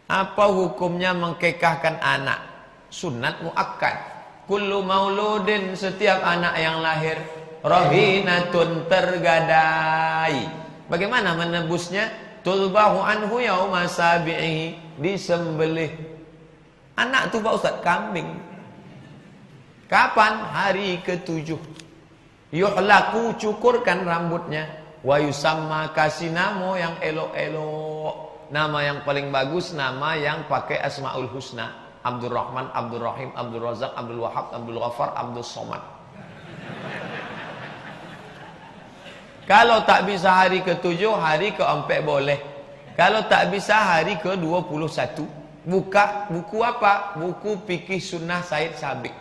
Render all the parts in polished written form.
Apa hukumnya mengkekahkan anak? Sunat muakkad. Kullu mauludin, setiap anak yang lahir, rahinatun, tergadai. Bagaimana menebusnya? Tulbahu anhu yauma sabi'ihi, disembelih. Anak itu Pak Ustaz, kambing. Kapan? Hari ke-7. Yuhlaku, cukurkan rambutnya. Wa yusamma, kasih nama yang elok-elok. Nama yang paling bagus, nama yang pakai Asmaul Husna. Abdul Rahman, Abdul Rahim, Abdul Razak, Abdul Wahab, Abdul Ghaffar, Abdul Somad. Kalau tak bisa hari ke-7, hari ke-4 boleh. Kalau tak bisa hari ke-21, buka buku apa? Buku Fikih Sunnah Said Sabiq.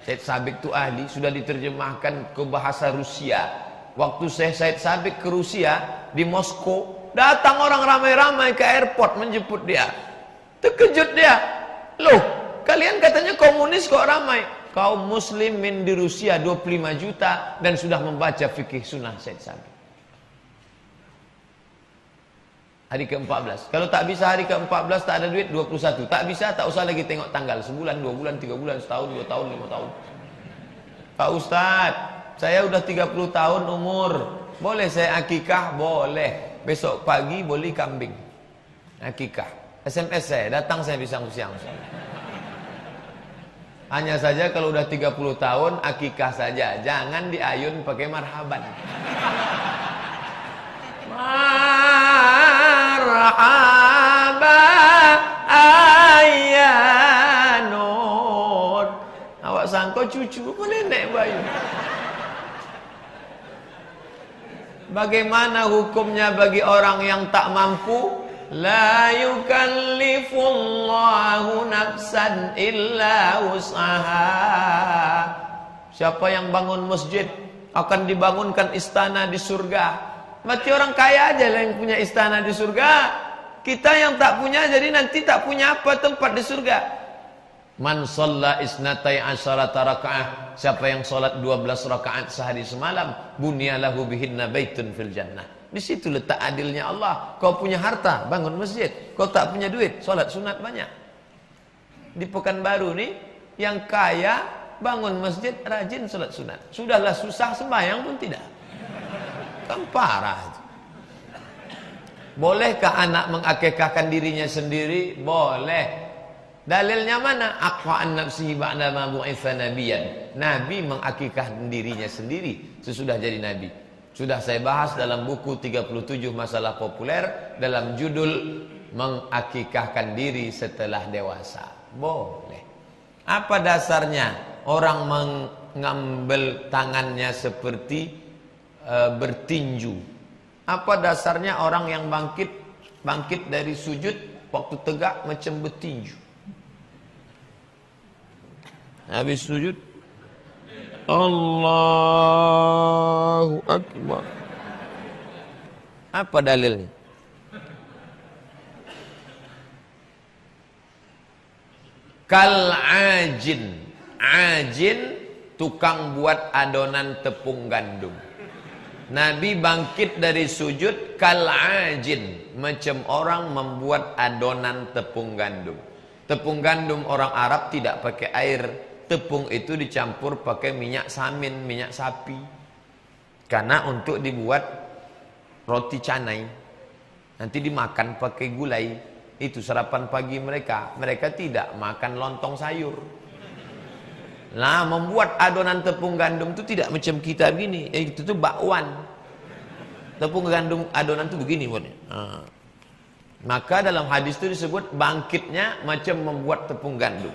Said Sabiq itu ahli, sudah diterjemahkan ke bahasa Rusia. Waktu Said Sabiq ke Rusia, di Moskow, datang orang ramai-ramai ke airport menjemput dia. Terkejut dia. Loh, kalian katanya komunis kok ramai? Kaum muslimin di Rusia 25 juta dan sudah membaca fikih sunnah Said Sabiq. Hari ke-14. Kalau tak bisa hari ke-14, tak ada duit, 21. Tak bisa, tak usah lagi tengok tanggal. Sebulan, 2 bulan, 3 bulan, setahun, 2 tahun, 5 tahun. Pak Ustadz, saya udah 30 tahun umur. Boleh saya akikah? Boleh. Besok pagi boleh kambing. Akikah. SMS saya, datang saya siang-siang. Hanya saja kalau udah 30 tahun, akikah saja. Jangan diayun pakai marhaban. Marhaba ayyanun. Awak sangka cucu apa nenek bayu? Bagaimana hukumnya bagi orang yang tak mampu? La yukallifullahu nafsan illa wus'aha. Siapa yang bangun masjid akan dibangunkan istana di surga. Berarti orang kaya aja lah yang punya istana di surga. Kita yang tak punya, jadi nanti tak punya apa tempat di surga. Man shalla isnatai asyarata raka'ah. Siapa yang salat 12 rakaat sehari semalam, bunyalahu bihinna baitun fil jannah. Di situ letak adilnya Allah. Kau punya harta, bangun masjid. Kau tak punya duit, salat sunat banyak. Di Pekanbaru nih, yang kaya bangun masjid, rajin salat sunat. Sudahlah susah, sembahyang pun tidak. Kan parah itu. Bolehkah anak mengakikahkan dirinya sendiri? Boleh. Dalilnya mana? Aqwa'an nafsihi ba'da ma bu'itsa nabiyan. Nabi mengakikahkan dirinya sendiri sesudah jadi nabi. Sudah saya bahas dalam buku 37 masalah populer dalam judul mengakikahkan diri setelah dewasa. Boleh. Apa dasarnya orang mengambil tangannya seperti bertinju? Apa dasarnya orang yang bangkit dari sujud waktu tegak macam bertinju? Habis sujud, Allahu Akbar. Apa dalilnya? Kal ajin. Ajin tukang buat adonan tepung gandum. Nabi bangkit dari sujud kal ajin, macam orang membuat adonan tepung gandum. Tepung gandum orang Arab tidak pakai air. Tepung itu dicampur pakai minyak samin, minyak sapi. Karena untuk dibuat roti canai. Nanti dimakan pakai gulai. Itu sarapan pagi mereka. Mereka tidak makan lontong sayur. Nah, membuat adonan tepung gandum itu tidak macam kita begini. Itu tuh bakwan. Tepung gandum adonan itu begini buatnya. Maka dalam hadis itu disebut bangkitnya macam membuat tepung gandum.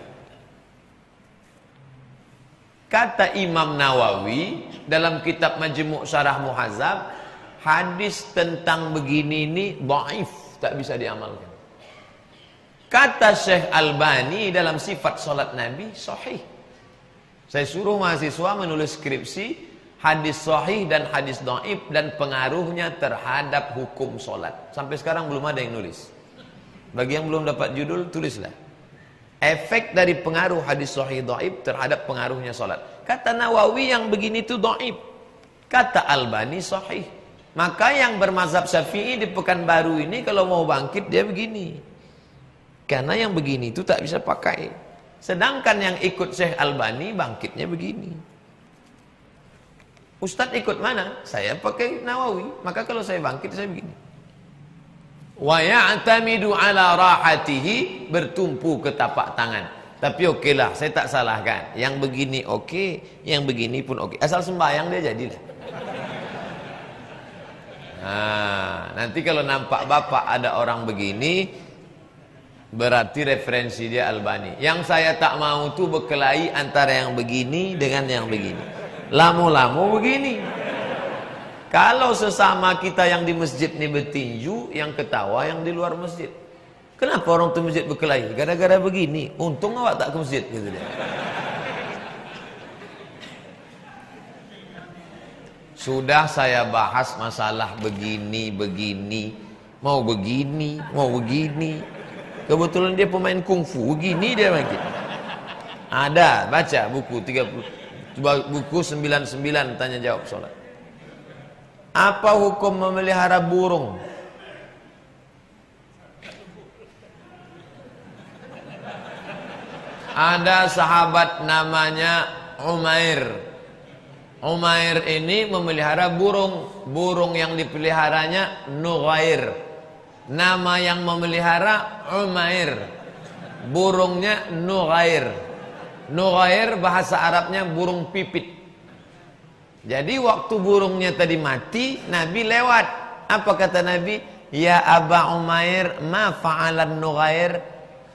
Kata Imam Nawawi dalam kitab Majmu' Syarah Muhazzab, hadis tentang begini ini dhaif, tak bisa diamalkan. Kata Syekh Albani dalam sifat salat Nabi sahih. Saya suruh mahasiswa menulis skripsi hadis sahih dan hadis dhaif dan pengaruhnya terhadap hukum salat. Sampai sekarang belum ada yang nulis. Bagi yang belum dapat judul, tulislah. Efek dari pengaruh hadis sahih dhaif terhadap pengaruhnya salat. Kata Nawawi yang begini itu dhaif. Kata Albani sahih. Maka yang bermazhab Syafi'i di Pekanbaru ini kalau mau bangkit dia begini. karena yang begini itu tak bisa pakai. Sedangkan yang ikut Syekh Albani bangkitnya begini. Ustadz ikut mana? Saya pakai Nawawi. Maka kalau saya bangkit saya begini. Wa ya'tamidu ala rahatihi, bertumpu ke tapak tangan. Tapi okeylah, saya tak salahkan. Yang begini okey, yang begini pun okey. Asal sembahyang dia jadilah. Nah, nanti kalau nampak bapak ada orang begini, berarti referensi dia Albani. Yang saya tak mau tuh berkelahi antara yang begini dengan yang begini. Lamu-lamu begini. Kalau sesama kita yang di masjid ini bertinju, yang ketawa yang di luar masjid. Kenapa orang tu masjid berkelahi? Gara-gara begini. Untung awak tak ke masjid, gitu dia. Sudah saya bahas masalah begini. Mau begini. Kebetulan dia pemain kungfu, begini dia makin. Ada, baca buku 30. Buku 99 tanya jawab sholat. Apa hukum memelihara burung? Ada sahabat namanya Umair. Umair ini memelihara burung. Burung yang dipeliharanya Nughair. Nama yang memelihara Umair. Burungnya Nughair. Nughair bahasa Arabnya burung pipit. Jadi waktu burungnya tadi mati, Nabi lewat. Apa kata Nabi? Ya Aba Umair, ma fa'alan Nughair.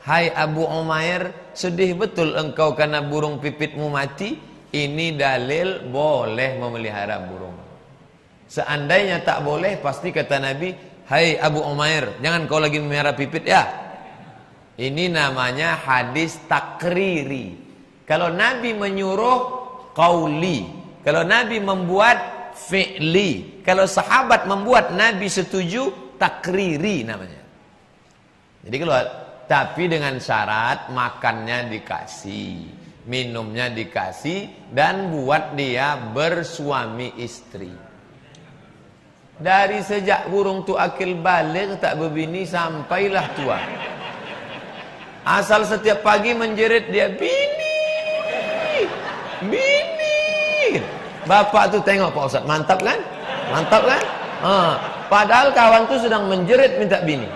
Hai Abu Umair, sedih betul engkau karena burung pipitmu mati. Ini dalil boleh memelihara burung. Seandainya tak boleh, pasti kata Nabi, hai Abu Umair, jangan kau lagi memelihara pipit ya. Ini namanya hadis takriri. Kalau Nabi menyuruh, qauli. Kalau Nabi membuat, fi'li. Kalau sahabat membuat, Nabi setuju, takriri namanya. Jadi kalau, tapi dengan syarat makannya dikasih, minumnya dikasih, dan buat dia bersuami istri. Dari sejak burung tu akil balik tak berbini sampailah tua. Asal setiap pagi menjerit dia, bini. Bapak tu tengok Pak Ustaz, mantap kan? Mantap kan? Padahal kawan tu sedang menjerit minta bini.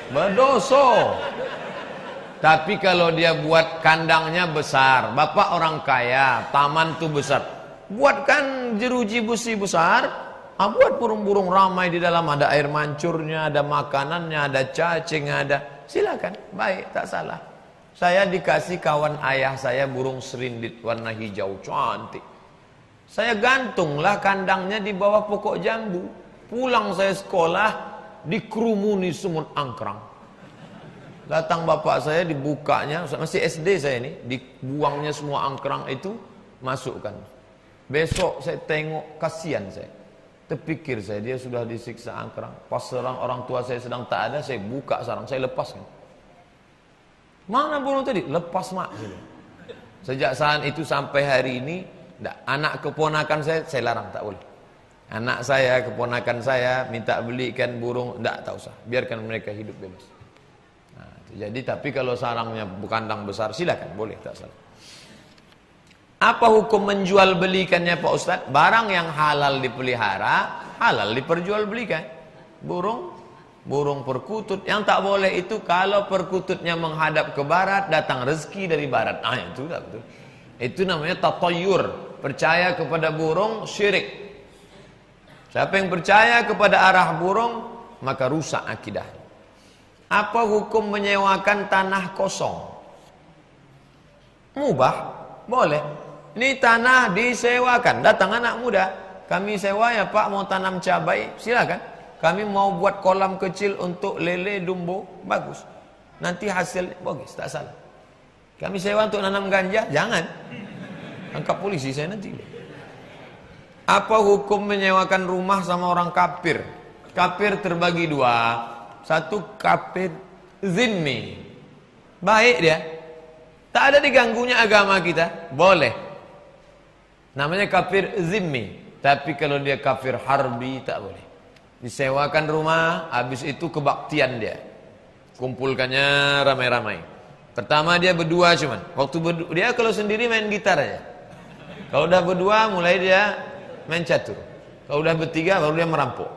Berdosa. Tapi kalau dia buat kandangnya besar, bapak orang kaya, taman tu besar, buatkan jeruji besi besar, buat burung-burung ramai di dalam, ada air mancurnya, ada makanannya, ada cacing, ada, silakan, baik, tak salah. Saya dikasih kawan ayah saya burung serindit warna hijau, cantik. Saya gantunglah kandangnya di bawah pokok jambu. Pulang saya sekolah, dikerumuni semut angkrang. Datang bapak saya, dibukanya, masih SD saya ini, dibuangnya semua angkrang itu, masukkan. Besok saya tengok, kasihan saya. Terpikir saya, dia sudah disiksa angkrang. Pas orang tua saya sedang tak ada, saya buka sarang, saya lepaskan. Mana burung tadi? Lepas mak. Sejak saat itu sampai hari ini, anak keponakan saya larang, tak boleh. Anak saya, keponakan saya, minta belikan burung, tak usah. Biarkan mereka hidup bebas. Nah, jadi tapi kalau sarangnya kandang besar, silakan, boleh, tak salah. Apa hukum menjual belikannya Pak Ustadz? Barang yang halal dipelihara, halal diperjualbelikan. Burung perkutut. Yang tak boleh itu kalau perkututnya menghadap ke barat, datang rezeki dari barat. Itu tak betul. Itu namanya tatayyur. Percaya kepada burung, syirik. Siapa yang percaya kepada arah burung, maka rusak akidah. Apa hukum menyewakan tanah kosong? Mubah, boleh. Ini tanah disewakan, datang anak muda, kami sewa ya Pak, mau tanam cabai, silakan. Kami mau buat kolam kecil untuk lele, dumbo, bagus. Nanti hasil bagus, tak salah. Kami sewa untuk nanam ganja, jangan. Angkat polisi saya nanti. Apa hukum menyewakan rumah sama orang kafir? Kafir terbagi dua. Satu kafir zimmi, baik dia, tak ada diganggunya agama kita, boleh. Namanya kafir zimmi. Tapi kalau dia kafir harbi, tak boleh. Disewakan rumah, habis itu kebaktian dia. Kumpulkannya ramai-ramai. Pertama dia berdua cuman. Dia kalau sendiri main gitar aja. Kalau udah berdua mulai dia main catur. Kalau udah bertiga baru dia merampok.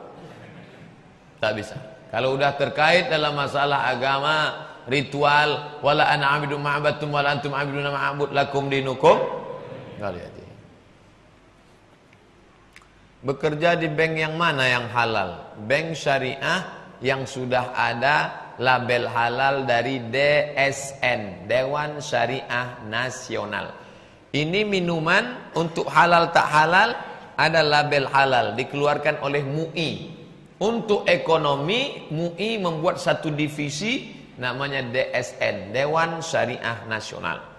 Tak bisa. Kalau udah terkait dalam masalah agama, ritual, wala ana abidu ma'abatum wala antum abiduna ma'abud lakum dinukum. Kalian bekerja di bank yang mana yang halal? Bank syariah yang sudah ada label halal dari DSN, Dewan Syariah Nasional. Ini minuman untuk halal tak halal ada label halal dikeluarkan oleh MUI. Untuk ekonomi MUI membuat satu divisi namanya DSN, Dewan Syariah Nasional.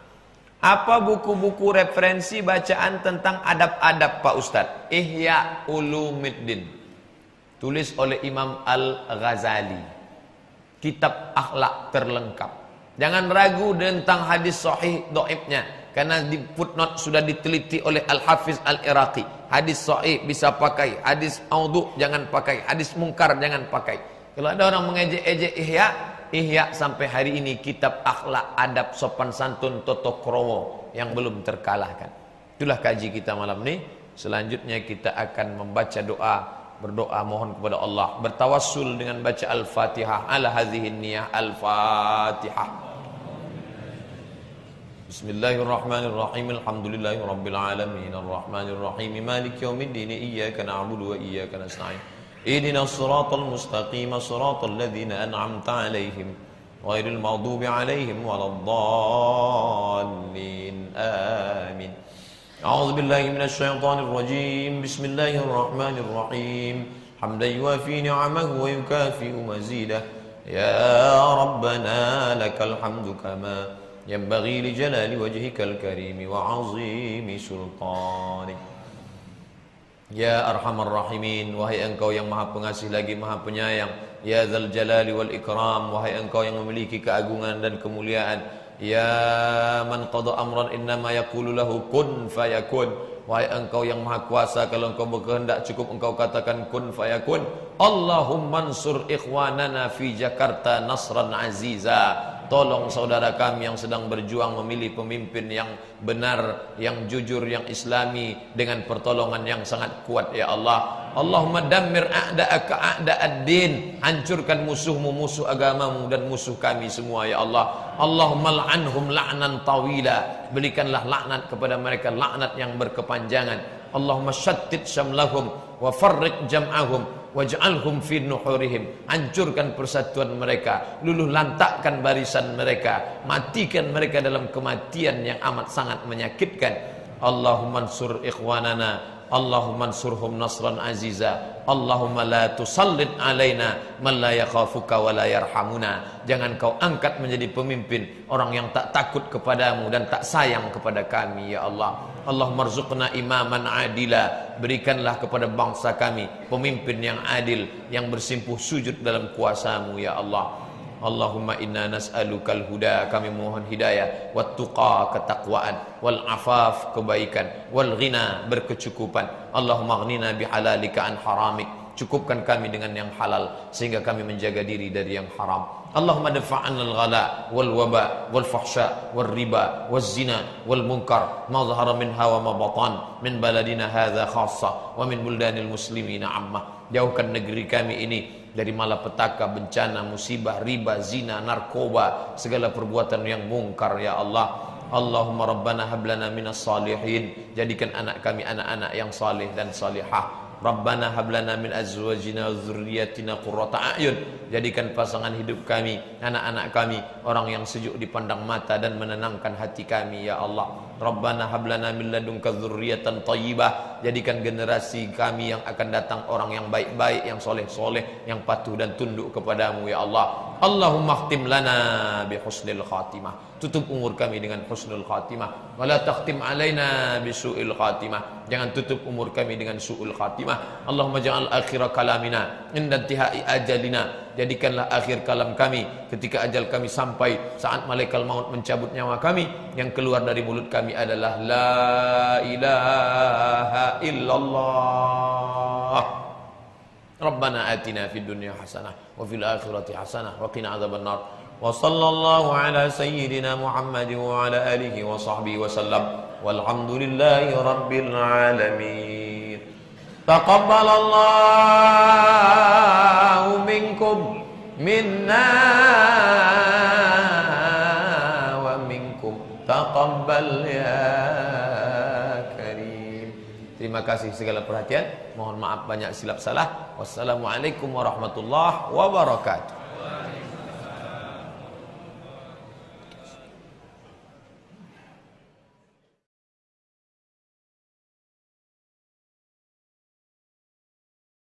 Apa buku-buku referensi bacaan tentang adab-adab Pak Ustadz? Ihya Ulumuddin, tulis oleh Imam Al-Ghazali. Kitab akhlak terlengkap. Jangan ragu tentang hadis sahih dhaifnya, karena di footnote sudah diteliti oleh Al-Hafiz Al-Iraqi. Hadis sahih bisa pakai, hadis maudhu jangan pakai, hadis mungkar jangan pakai. Kalau ada orang mengejek-ejek Ihya sampai hari ini kitab akhlak, adab, sopan santun, toto kromo yang belum terkalahkan. Itulah kaji kita malam ini. Selanjutnya kita akan membaca doa, berdoa mohon kepada Allah, bertawassul dengan baca Al-Fatihah ala hadhihi niyah. Al-Fatihah. Bismillahirrahmanirrahim. Alhamdulillahirabbil alamin arrahmanirrahim maliki yaumiddin iyyaka na'budu wa iyyaka nasta'in. Ihdinas siratal mustaqim siratal ladzina an'amta 'alaihim ghairil maghdubi 'alaihim waladdallin. Amin. A'udzu billahi minasy syaithanir rajim. Bismillahirrahmanirrahim. Hamdan yuwafi ni'amahu wa yukafi'u mazidah. Ya Rabbana lakal hamdu kama yanbaghi li jalali wajhikal karim wa 'azimi sultanik. Ya Arhamar Rahimin, wahai engkau yang maha pengasih lagi maha penyayang. Ya Dzal Jalali wal Ikram, wahai engkau yang memiliki keagungan dan kemuliaan. Ya man qada amran innama yaqulu lahu kun fayakun, wahai engkau yang maha kuasa, kalau engkau berkehendak cukup engkau katakan kun fayakun. Allahumma ansur ikhwanana fi Jakarta nasran aziza. Tolong saudara kami yang sedang berjuang memilih pemimpin yang benar, yang jujur, yang islami dengan pertolongan yang sangat kuat ya Allah. Allahumma dammir a'da'aka a'da'ad-din, hancurkan musuhmu, musuh agamamu dan musuh kami semua ya Allah. Allahumma la'anhum la'nan tawila, berikanlah laknat kepada mereka, laknat yang berkepanjangan. Allahumma syattid syamlahum wa farriq jam'ahum waj'alhum fi nuhurihim, hancurkan persatuan mereka, luluh lantakkan barisan mereka, matikan mereka dalam kematian yang amat sangat menyakitkan. Allahumma ansur ikhwanana, Allahumma ansurhum nasran aziza. Allahumma la tusallit alaina man la yakhafuka wa la yarhamuna. Jangan kau angkat menjadi pemimpin orang yang tak takut kepadamu dan tak sayang kepada kami ya Allah. Allahumma rzuqna imaman adila, berikanlah kepada bangsa kami pemimpin yang adil, yang bersimpuh sujud dalam kuasamu ya Allah. Allahumma inna nas'alukal huda, kami mohon hidayah, wat tuqa, ketakwaan, wal afaf, kebaikan, wal ghina, berkecukupan. Allahumma aghnina bihalalika an haramik, cukupkan kami dengan yang halal sehingga kami menjaga diri dari yang haram. Allahumma dafa'an al-ghala wal waba wal fahsya wal riba wal zina wal munkar ma zahara minha wa ma batan min baladina hadha khassa wa min buldanil muslimina amma. Jauhkan negeri kami ini dari malapetaka, bencana, musibah, riba, zina, narkoba, segala perbuatan yang mungkar ya Allah. Allahumma rabbana hablana minas salihin, jadikan anak kami anak-anak yang salih dan salihah. Rabbana hablana min azwajina wa dzurriyyatina qurrata a'yun, jadikan pasangan hidup kami, anak-anak kami orang yang sejuk dipandang mata dan menenangkan hati kami ya Allah. Rabbana hablana min ladunka dzurriyyatan thayyibah, jadikan generasi kami yang akan datang orang yang baik-baik, yang soleh-soleh, yang patuh dan tunduk kepadamu ya Allah. Allahumma khtim lana bi husnil khatimah, tutup umur kami dengan husnul khatimah, wala takhtim alaina bi su'il khatimah, jangan tutup umur kami dengan su'ul khatimah. Allahumma ja'al akhira kalamina inda intihai ajalina, jadikanlah akhir kalam kami ketika ajal kami sampai, saat malaikat maut mencabut nyawa kami, yang keluar dari mulut kami adalah la ilaha illallah Rabbana atina fid dunya hasanah wa fil akhirati hasanah wa qina adzabannar. Wa sallallahu ala sayyidina Muhammadin wa ala alihi wa sahbihi wa sallam. Walhamdulillahi rabbil alamin. Taqabbalallahu minkum minna wa minkum taqabbal ya karim. Terima kasih segala perhatian. Mohon maaf banyak silap salah. Wassalamualaikum warahmatullahi wabarakatuh.